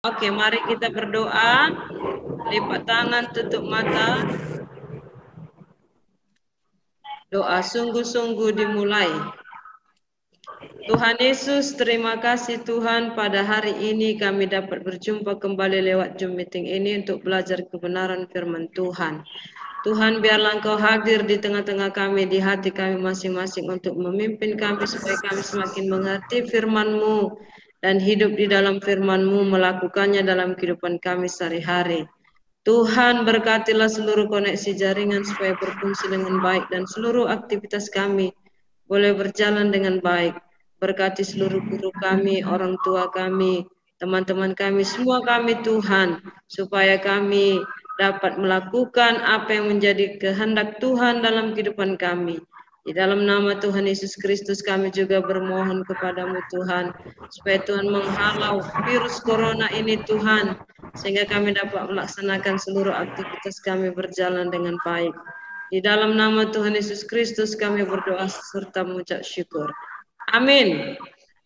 Oke, mari kita berdoa. Lipat tangan, tutup mata. Doa sungguh-sungguh dimulai. Tuhan Yesus, terima kasih Tuhan, pada hari ini kami dapat berjumpa kembali lewat Zoom meeting ini untuk belajar kebenaran firman Tuhan. Tuhan, biarlah Engkau hadir di tengah-tengah kami, di hati kami masing-masing untuk memimpin kami supaya kami semakin mengerti firman-Mu dan hidup di dalam firman-Mu, melakukannya dalam kehidupan kami sehari-hari. Tuhan, berkatilah seluruh koneksi jaringan supaya berfungsi dengan baik dan seluruh aktivitas kami boleh berjalan dengan baik. Berkati seluruh guru kami, orang tua kami, teman-teman kami, semua kami Tuhan, supaya kami dapat melakukan apa yang menjadi kehendak Tuhan dalam kehidupan kami. Di dalam nama Tuhan Yesus Kristus kami juga bermohon kepadamu Tuhan, supaya Tuhan menghalau virus corona ini Tuhan, sehingga kami dapat melaksanakan seluruh aktivitas kami berjalan dengan baik. Di dalam nama Tuhan Yesus Kristus kami berdoa serta mengucap syukur. Amin.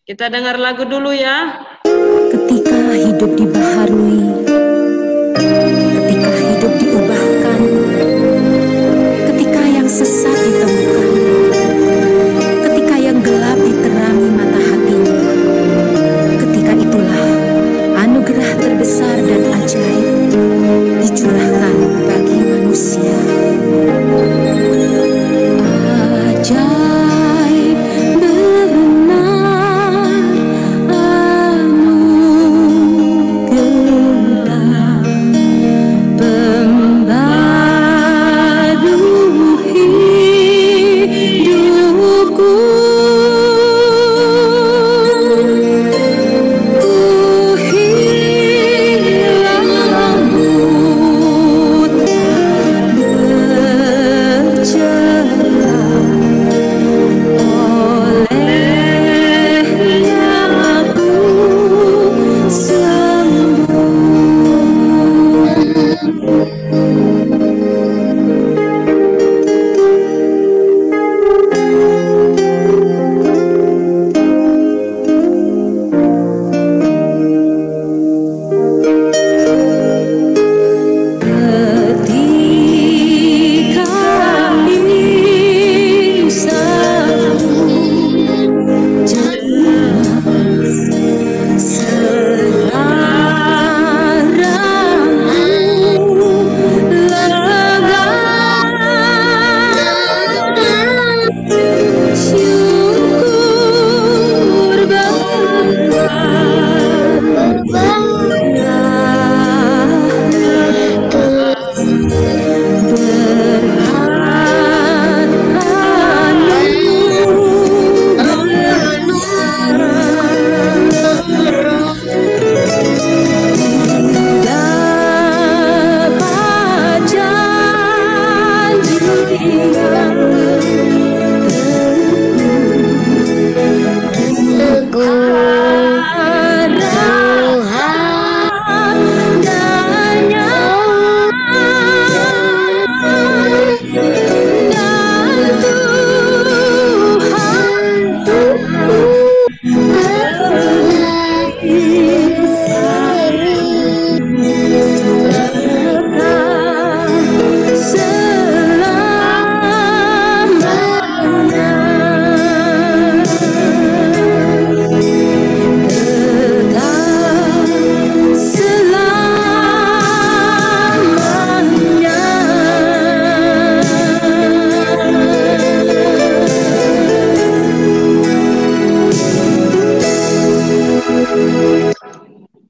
Kita dengar lagu dulu ya. Ketika hidup dibaharui, ketika hidup diubahkan, ketika yang sesat ditemukan, ketika yang gelap diterangi mata hatinya, ketika itulah anugerah terbesar dan ajaib dicurahkan bagi manusia. Ajaib benar anugerah pembaru hidupku. Ku hilang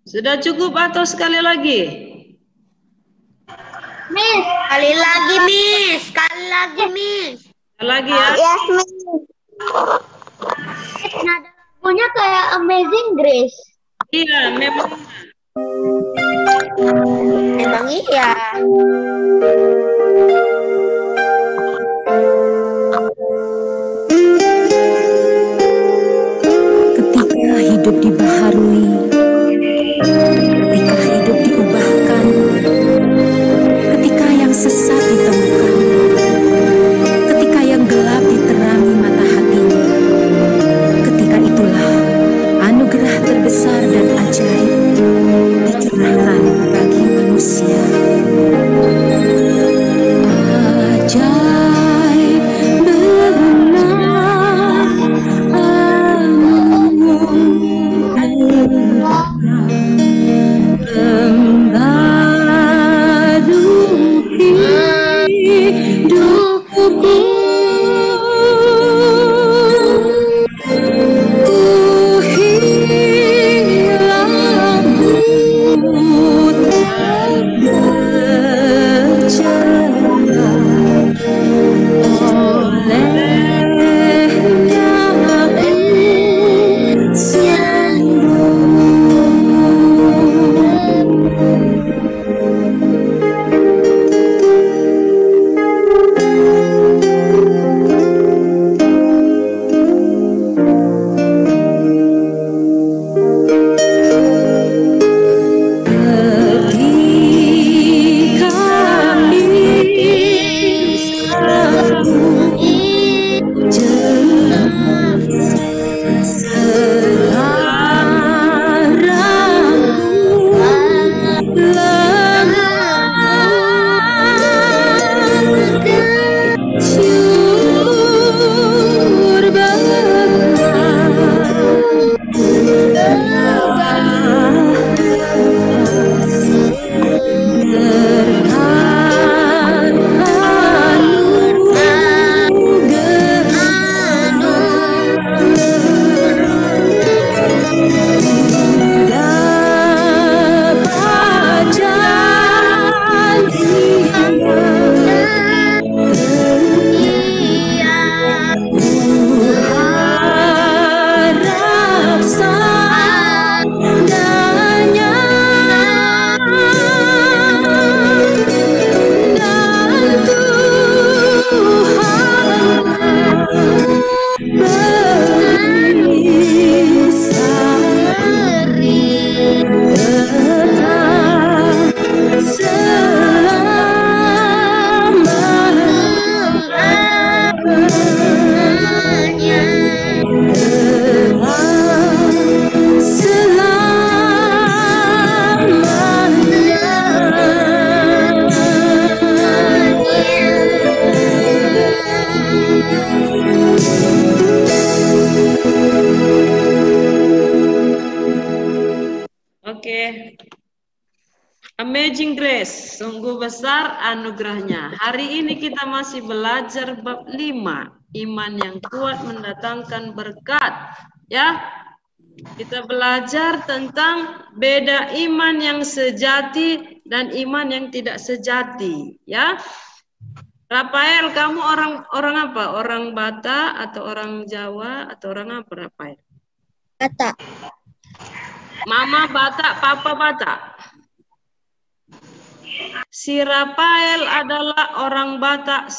Sudah cukup atau sekali lagi? Miss, sekali lagi, Miss. Sekali lagi, Miss. Sekali lagi ya. Yes, Miss. Nada lagunya kayak Amazing Grace. Iya, memang. Emang iya. Ketika hidup dibaharui, ketika hidup diubahkan, ketika yang sesat ditemukan, ketika yang gelap diterangi mata hatinya, ketika itulah anugerah terbesar dan ajaib Amazing grace, sungguh besar anugerahnya. Hari ini kita masih belajar bab 5, iman yang kuat mendatangkan berkat. Ya, kita belajar tentang beda iman yang sejati dan iman yang tidak sejati. Ya, Rafael, kamu orang apa? Orang Batak atau orang Jawa atau orang apa, Rafael? Batak. Mama Batak, Papa Batak. Si Rafael adalah orang Batak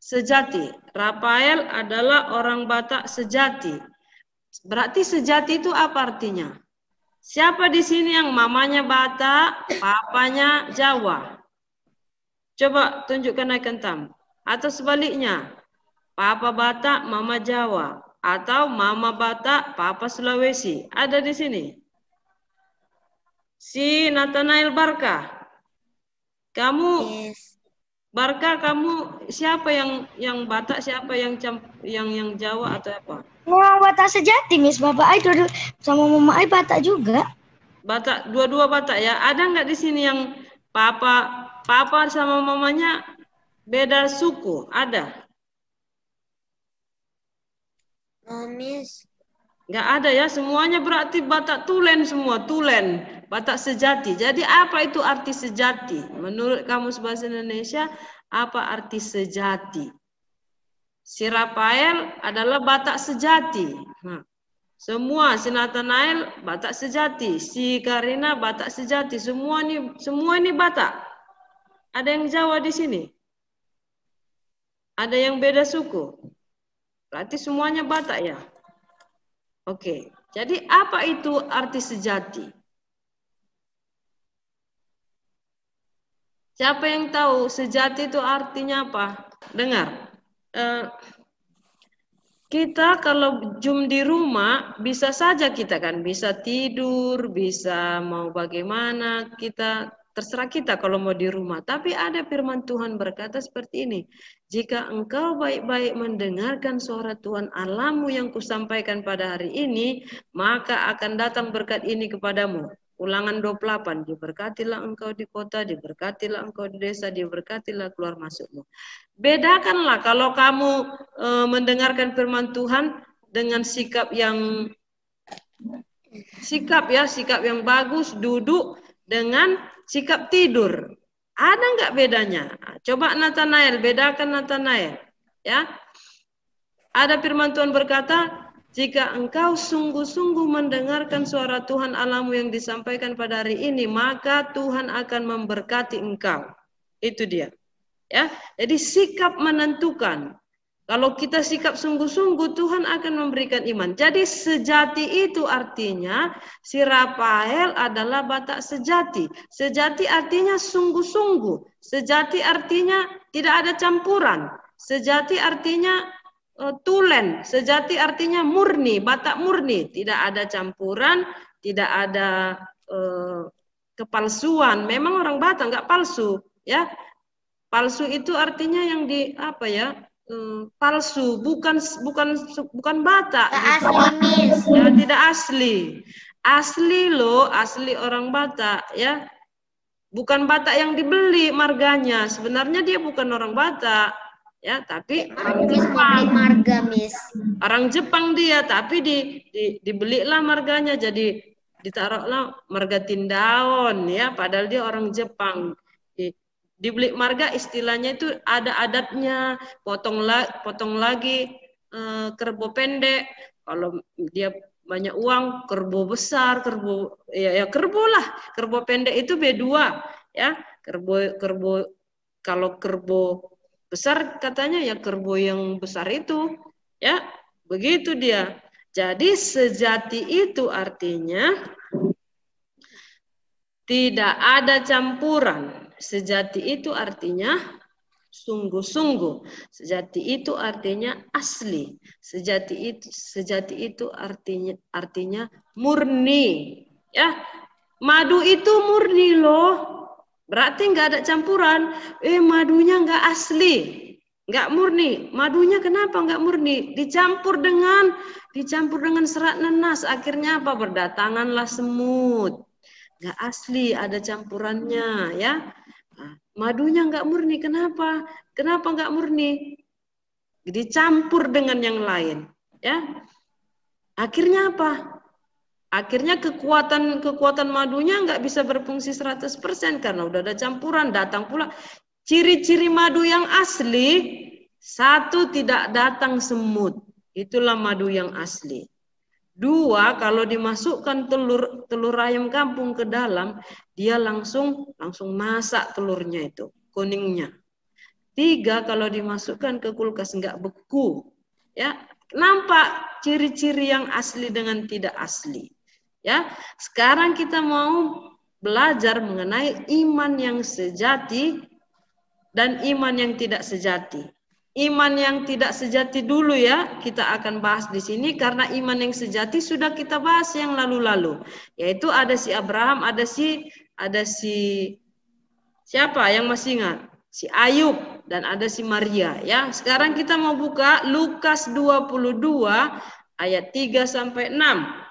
sejati. Rafael adalah orang Batak sejati. Berarti sejati itu apa artinya? Siapa di sini yang mamanya Batak, papanya Jawa? Coba tunjukkan icon thumb. Atau sebaliknya, papa Batak, mama Jawa. Atau mama Batak, papa Sulawesi. Ada di sini. Si Nathanael Barka. Kamu Barka, kamu siapa yang Batak, siapa yang Jawa atau apa? Memang Batak sejati, Miss. Bapak Ai sama Mama Ai Batak juga. Batak, dua-dua Batak ya. Ada nggak di sini yang papa sama mamanya beda suku? Ada? Oh, Miss. Nggak ada ya. Semuanya berarti Batak Tulen semua, Tulen. Batak sejati. Jadi apa itu arti sejati? Menurut Kamus Bahasa Indonesia, apa arti sejati? Si Rafael adalah Batak sejati. Nah, semua si Nathanael Batak sejati, si Karina Batak sejati. Semua ini Batak. Ada yang Jawa di sini? Ada yang beda suku? Berarti semuanya Batak ya? Oke. Jadi apa itu arti sejati? Siapa yang tahu sejati itu artinya apa? Dengar. Kita kalau jum di rumah bisa saja kita kan bisa tidur, bisa mau bagaimana, kita terserah kita kalau mau di rumah. Tapi ada firman Tuhan berkata seperti ini. Jika engkau baik-baik mendengarkan suara Tuhan Allahmu yang kusampaikan pada hari ini, maka akan datang berkat ini kepadamu. Ulangan 28, diberkatilah engkau di kota, diberkatilah engkau di desa, diberkatilah keluar masukmu. Bedakanlah kalau kamu mendengarkan firman Tuhan dengan sikap yang bagus, duduk dengan sikap tidur. Ada nggak bedanya? Coba Nathanael, bedakan Nathanael. Ya, ada firman Tuhan berkata, jika engkau sungguh-sungguh mendengarkan suara Tuhan Allahmu yang disampaikan pada hari ini, maka Tuhan akan memberkati engkau. Itu dia. Ya, jadi sikap menentukan. Kalau kita sikap sungguh-sungguh, Tuhan akan memberikan iman. Jadi sejati itu artinya si Rafael adalah Batak sejati. Sejati artinya sungguh-sungguh. Sejati artinya tidak ada campuran. Sejati artinya tulen, sejati artinya murni, Batak murni, tidak ada campuran, tidak ada kepalsuan. Memang orang Batak nggak palsu, ya. Palsu itu artinya yang palsu, bukan Batak. Asli, ya, tidak asli. Asli loh, asli orang Batak, ya. Bukan Batak yang dibeli marganya. Sebenarnya dia bukan orang Batak. Ya, tapi orang Jepang. Marga, Miss. Orang Jepang dia, tapi dibelilah marganya, jadi ditaruhlah marga Tindaon ya, padahal dia orang Jepang. Dibeli marga istilahnya itu ada adatnya, potong lagi kerbau pendek. Kalau dia banyak uang, kerbau besar, kerbau lah. Kerbau pendek itu B2 ya. Kerbau kalau kerbau besar katanya ya kerbau yang besar itu, ya begitu dia. Jadi sejati itu artinya tidak ada campuran. Sejati itu artinya sungguh-sungguh. Sejati itu artinya asli. Sejati itu artinya murni. Ya, madu itu murni loh. Berarti nggak ada campuran. Madunya nggak asli, nggak murni. Madunya kenapa nggak murni? Dicampur dengan serat nanas. Akhirnya apa? Berdatanganlah semut. nggak asli, ada campurannya ya. Nah, madunya nggak murni, kenapa? Kenapa nggak murni? Dicampur dengan yang lain, ya. Akhirnya apa? Akhirnya kekuatan madunya nggak bisa berfungsi 100% karena udah ada campuran. Datang pula ciri-ciri madu yang asli, satu, tidak datang semut. Itulah madu yang asli. Dua, kalau dimasukkan telur ayam kampung ke dalam, dia langsung masak telurnya itu, kuningnya. Tiga, kalau dimasukkan ke kulkas nggak beku. Ya, nampak ciri-ciri yang asli dengan tidak asli. Ya, sekarang kita mau belajar mengenai iman yang sejati dan iman yang tidak sejati. Iman yang tidak sejati dulu ya, kita akan bahas di sini karena iman yang sejati sudah kita bahas yang lalu-lalu. Yaitu ada si Abraham, ada si siapa yang masih ingat? Si Ayub dan ada si Maria ya. Sekarang kita mau buka Lukas 22 ayat 3 sampai 6.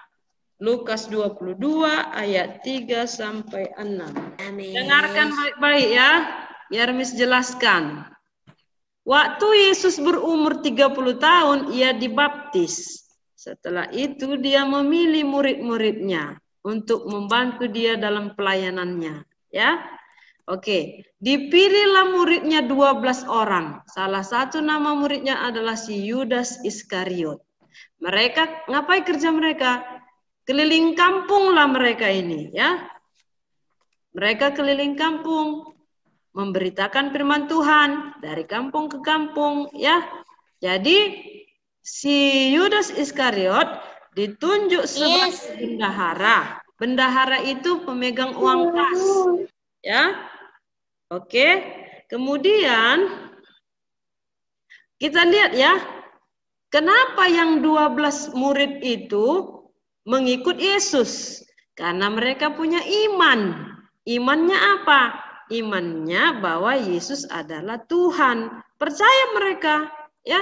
Lukas 22 ayat 3 sampai 6. Amin. Dengarkan baik-baik ya, biar Miss jelaskan. Waktu Yesus berumur 30 tahun, ia dibaptis. Setelah itu dia memilih murid-muridnya untuk membantu dia dalam pelayanannya. Ya, oke. Dipilihlah muridnya 12 orang. Salah satu nama muridnya adalah si Yudas Iskariot. Mereka, ngapain kerja mereka? Keliling kampung lah mereka ini. Ya, mereka keliling kampung, memberitakan firman Tuhan dari kampung ke kampung ya. Jadi si Yudas Iskariot ditunjuk sebagai bendahara. Bendahara itu pemegang uang kas. Ya. Oke. Kemudian kita lihat ya. Kenapa yang 12 murid itu mengikut Yesus? Karena mereka punya iman. Imannya apa? Imannya bahwa Yesus adalah Tuhan. Percaya mereka, ya.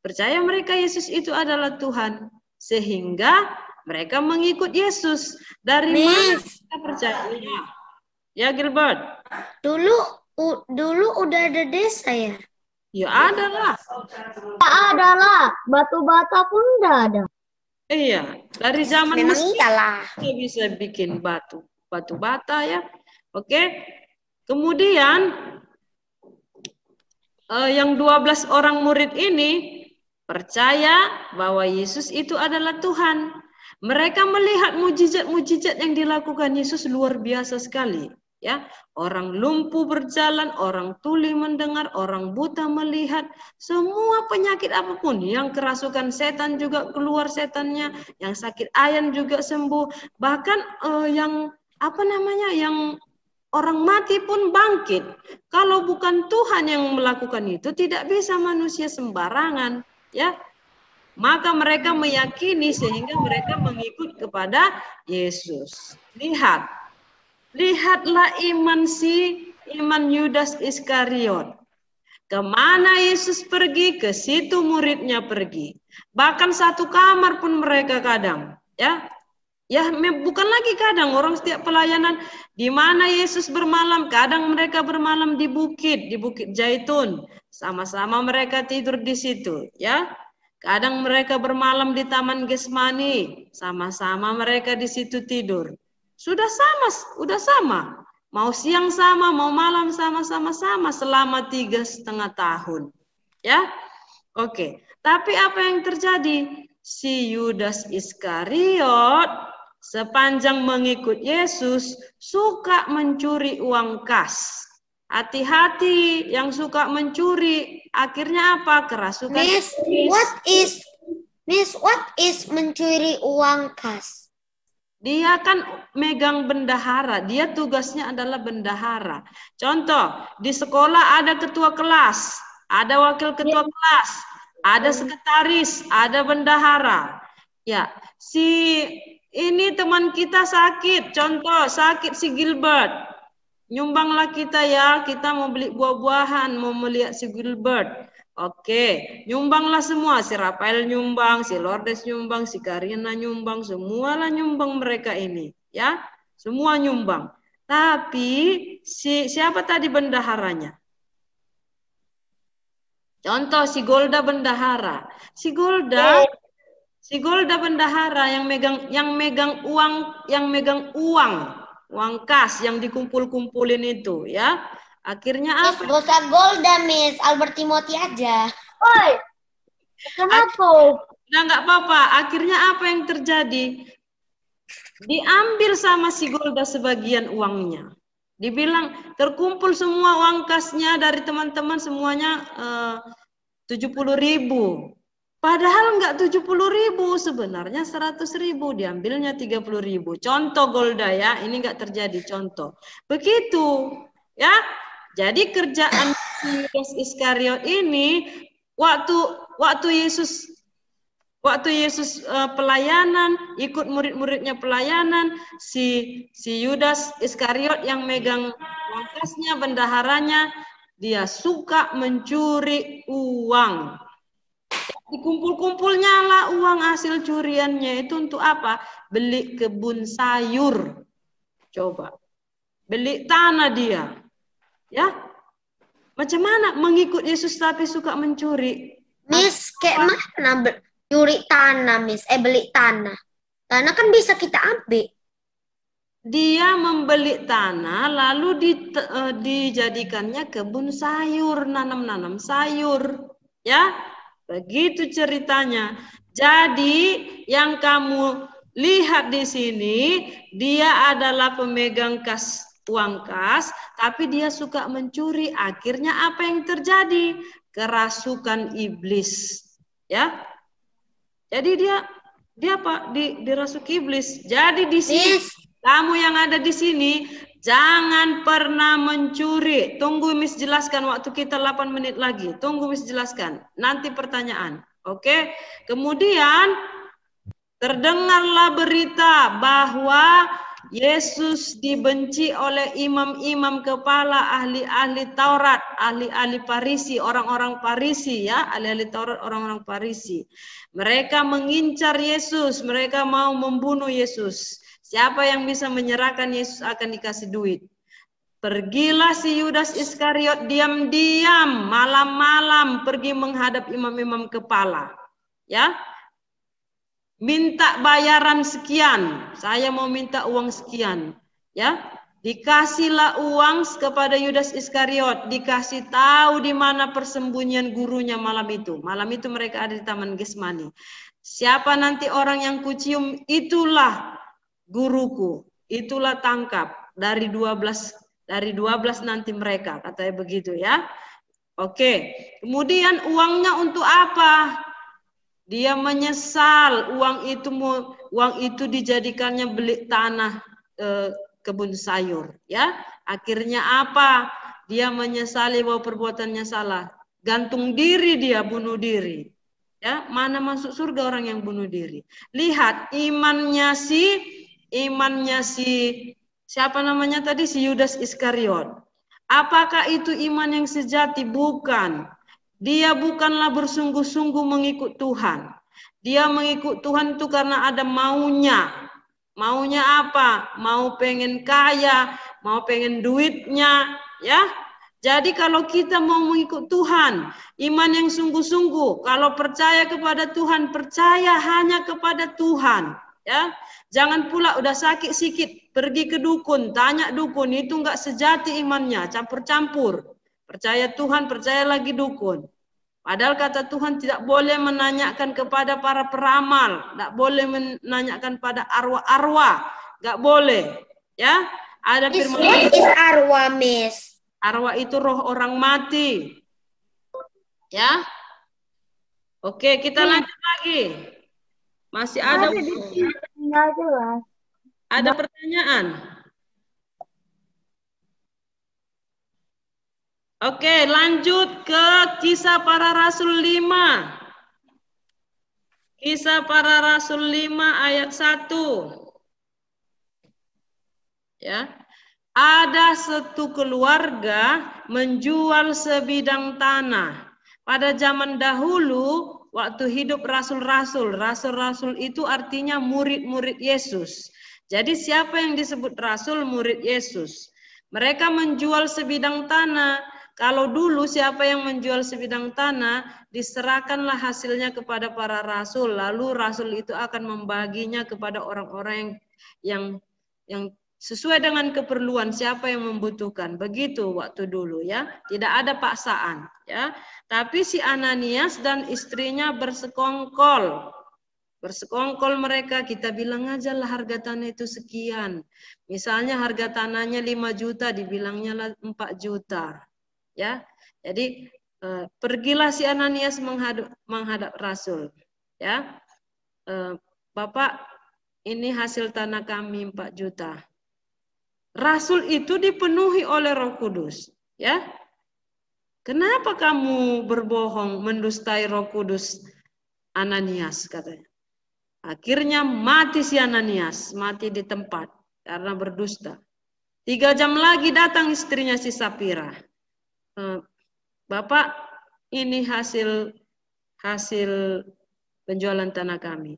Percaya mereka Yesus itu adalah Tuhan. Sehingga mereka mengikut Yesus. Dari mana mereka percaya? Ya, Gilbert. Dulu udah ada desa ya? Ya ada lah. Ada lah. Batu bata pun udah ada. Iya, dari zaman Mesir kita bisa bikin batu bata ya. Oke. Kemudian yang 12 orang murid ini percaya bahwa Yesus itu adalah Tuhan. Mereka melihat mujizat-mujizat yang dilakukan Yesus luar biasa sekali. Ya, orang lumpuh berjalan, orang tuli mendengar, orang buta melihat, semua penyakit apapun, yang kerasukan setan juga keluar setannya, yang sakit ayan juga sembuh, bahkan yang orang mati pun bangkit. Kalau bukan Tuhan yang melakukan itu, tidak bisa manusia sembarangan, ya. Maka mereka meyakini sehingga mereka mengikut kepada Yesus. Lihatlah iman Yudas Iskariot. Kemana Yesus pergi, ke situ muridnya pergi. Bahkan satu kamar pun mereka kadang, ya. Ya, bukan lagi kadang, orang setiap pelayanan di mana Yesus bermalam, kadang mereka bermalam di Bukit Zaitun. Sama-sama mereka tidur di situ, ya. Kadang mereka bermalam di Taman Getsemani, sama-sama mereka di situ tidur. Sudah sama. Mau siang sama, mau malam sama-sama selama 3,5 tahun. Ya. Oke. Tapi apa yang terjadi? Si Yudas Iskariot sepanjang mengikut Yesus suka mencuri uang kas. Hati-hati yang suka mencuri. Akhirnya apa? Kerasukan. Miss, what is mencuri uang kas? Dia kan megang bendahara. Dia tugasnya adalah bendahara. Contoh, di sekolah ada ketua kelas, ada wakil ketua kelas, ada sekretaris, ada bendahara. Ya, ini teman kita sakit, contoh sakit si Gilbert. Nyumbanglah kita ya, kita mau beli buah-buahan, mau melihat si Gilbert. Oke, nyumbanglah semua, si Rafael nyumbang, si Lourdes nyumbang, si Karina nyumbang, semualah nyumbang mereka ini, ya. Semua nyumbang. Tapi siapa tadi bendaharanya? Contoh si Golda bendahara. Si Golda bendahara yang megang uang kas yang dikumpul-kumpulin itu, ya. Akhirnya apa? Gak usah Golda, Miss. Albert Timothy aja. Oi, kenapa? Nah, nggak apa-apa. Akhirnya apa yang terjadi? Diambil sama si Golda sebagian uangnya. Dibilang terkumpul semua uang kasnya dari teman-teman semuanya 70.000. Padahal nggak 70.000, sebenarnya 100.000. Diambilnya 30.000. Contoh Golda ya, ini nggak terjadi contoh. Begitu ya. Jadi kerjaan Yudas Iskariot ini waktu Yesus pelayanan, ikut murid-muridnya pelayanan, si Yudas Iskariot yang megang uang kasnya, bendaharanya, dia suka mencuri uang. Dikumpul-kumpulnya lah uang hasil curiannya itu untuk apa? Beli kebun sayur. Coba. Beli tanah dia. Ya. Macam mana mengikut Yesus tapi suka mencuri? Miss, kayak mana curi tanah, Miss? Beli tanah. Tanah kan bisa kita ambil. Dia membeli tanah lalu dijadikannya kebun sayur, nanam-nanam sayur. Ya, begitu ceritanya. Jadi yang kamu lihat di sini, dia adalah pemegang uang kas, tapi dia suka mencuri. Akhirnya apa yang terjadi? Kerasukan iblis. Ya. Jadi dia apa? Dirasuk iblis. Jadi di sini kamu yang ada di sini jangan pernah mencuri. Tunggu Miss jelaskan waktu kita 8 menit lagi. Tunggu Miss jelaskan. Nanti pertanyaan. Oke? Kemudian terdengarlah berita bahwa Yesus dibenci oleh imam-imam kepala, ahli-ahli Taurat, ahli-ahli Farisi, orang-orang Farisi ya, ahli-ahli Taurat, orang-orang Farisi. Mereka mengincar Yesus, mereka mau membunuh Yesus. Siapa yang bisa menyerahkan Yesus akan dikasih duit. Pergilah si Yudas Iskariot diam-diam, malam-malam pergi menghadap imam-imam kepala. Ya. Minta bayaran sekian, saya mau minta uang sekian, ya. Dikasihlah uang kepada Yudas Iskariot, dikasih tahu di mana persembunyian gurunya malam itu. Malam itu mereka ada di Taman Getsemani. Siapa nanti orang yang kucium, itulah guruku, itulah tangkap dari 12 nanti mereka, katanya begitu ya. Oke, kemudian uangnya untuk apa? Dia menyesal uang itu dijadikannya beli tanah kebun sayur, ya. Akhirnya apa? Dia menyesali bahwa perbuatannya salah. Gantung diri dia, bunuh diri. Ya, mana masuk surga orang yang bunuh diri? Lihat imannya si siapa namanya tadi, si Yudas Iskariot. Apakah itu iman yang sejati? Bukan. Dia bukanlah bersungguh-sungguh mengikut Tuhan. Dia mengikut Tuhan itu karena ada maunya. Maunya apa? Mau pengen kaya, mau pengen duitnya, ya. Jadi kalau kita mau mengikut Tuhan, iman yang sungguh-sungguh, kalau percaya kepada Tuhan, percaya hanya kepada Tuhan, ya. Jangan pula udah sakit sikit pergi ke dukun, tanya dukun, itu enggak sejati imannya, campur-campur. Percaya Tuhan, percaya lagi dukun. Padahal kata Tuhan tidak boleh menanyakan kepada para peramal, tidak boleh menanyakan pada arwah-arwah, nggak boleh. Ya, ada firman. What is arwah, Miss? Arwah itu roh orang mati. Ya. Oke, kita lanjut lagi. Masih ada. Ada pertanyaan? Oke, lanjut ke Kisah Para Rasul 5. Kisah Para Rasul 5 ayat 1. Ya. Ada satu keluarga menjual sebidang tanah. Pada zaman dahulu, waktu hidup rasul-rasul. Rasul-rasul itu artinya murid-murid Yesus. Jadi siapa yang disebut rasul? Murid Yesus. Mereka menjual sebidang tanah. Kalau dulu siapa yang menjual sebidang tanah, diserahkanlah hasilnya kepada para rasul. Lalu rasul itu akan membaginya kepada orang-orang yang sesuai dengan keperluan siapa yang membutuhkan. Begitu waktu dulu ya. Tidak ada paksaan ya. Tapi si Ananias dan istrinya bersekongkol. Bersekongkol mereka, kita bilang aja lah harga tanah itu sekian. Misalnya harga tanahnya 5 juta, dibilangnya lah 4 juta. Ya, jadi pergilah si Ananias menghadap rasul. Ya, Bapak, ini hasil tanah kami 4 juta. Rasul itu dipenuhi oleh Roh Kudus. Ya, kenapa kamu berbohong, mendustai Roh Kudus, Ananias, katanya. Akhirnya mati si Ananias, mati di tempat karena berdusta. 3 jam lagi datang istrinya si Sapira. Bapak, ini hasil penjualan tanah kami.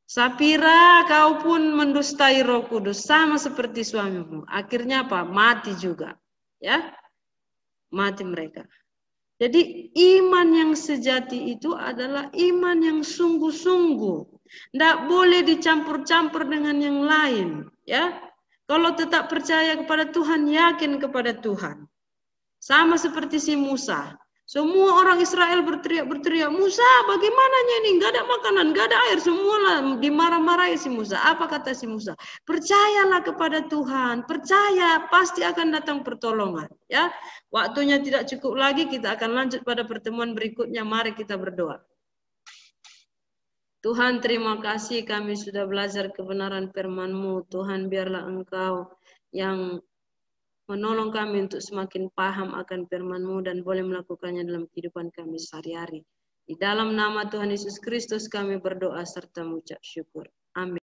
Sapira, kau pun mendustai Roh Kudus sama seperti suamimu. Akhirnya apa? Mati juga. Ya, mati mereka. Jadi iman yang sejati itu adalah iman yang sungguh-sungguh. Tidak boleh dicampur-campur dengan yang lain. Ya, kalau tetap percaya kepada Tuhan, yakin kepada Tuhan. Sama seperti si Musa. Semua orang Israel berteriak, Musa, bagaimananya ini? Gak ada makanan, gak ada air. Semua dimarah-marahi si Musa. Apa kata si Musa? Percayalah kepada Tuhan. Percaya, pasti akan datang pertolongan. Ya, waktunya tidak cukup lagi. Kita akan lanjut pada pertemuan berikutnya. Mari kita berdoa. Tuhan, terima kasih kami sudah belajar kebenaran firman-Mu. Tuhan, biarlah Engkau yang menolong kami untuk semakin paham akan firman-Mu dan boleh melakukannya dalam kehidupan kami sehari-hari. Di dalam nama Tuhan Yesus Kristus kami berdoa serta mengucap syukur. Amin.